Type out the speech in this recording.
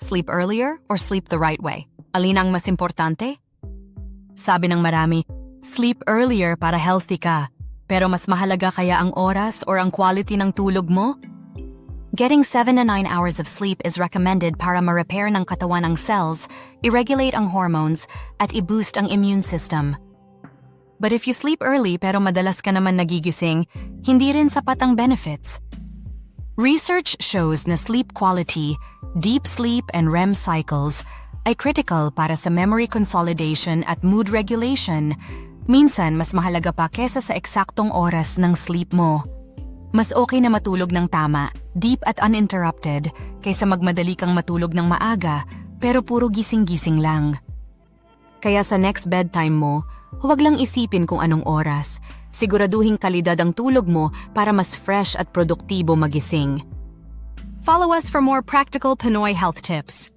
Sleep earlier or sleep the right way? Alin ang mas importante? Sabi ng marami, sleep earlier para healthy ka. Pero mas mahalaga kaya ang oras or ang quality ng tulog mo? Getting 7 to 9 hours of sleep is recommended para ma-repair ng katawan ang cells, i-regulate ang hormones, at i-boost ang immune system. But if you sleep early pero madalas ka naman nagigising, hindi rin sapat ang benefits. Research shows na sleep quality, deep sleep and REM cycles ay critical para sa memory consolidation at mood regulation. Minsan mas mahalaga pa kesa sa eksaktong oras ng sleep mo. Mas okay na matulog ng tama, deep at uninterrupted, kaysa magmadali kang matulog ng maaga pero puro gising-gising lang. Kaya sa next bedtime mo, huwag lang isipin kung anong oras. Siguraduhing kalidad ang tulog mo para mas fresh at produktibo magising. Follow us for more practical Pinoy health tips.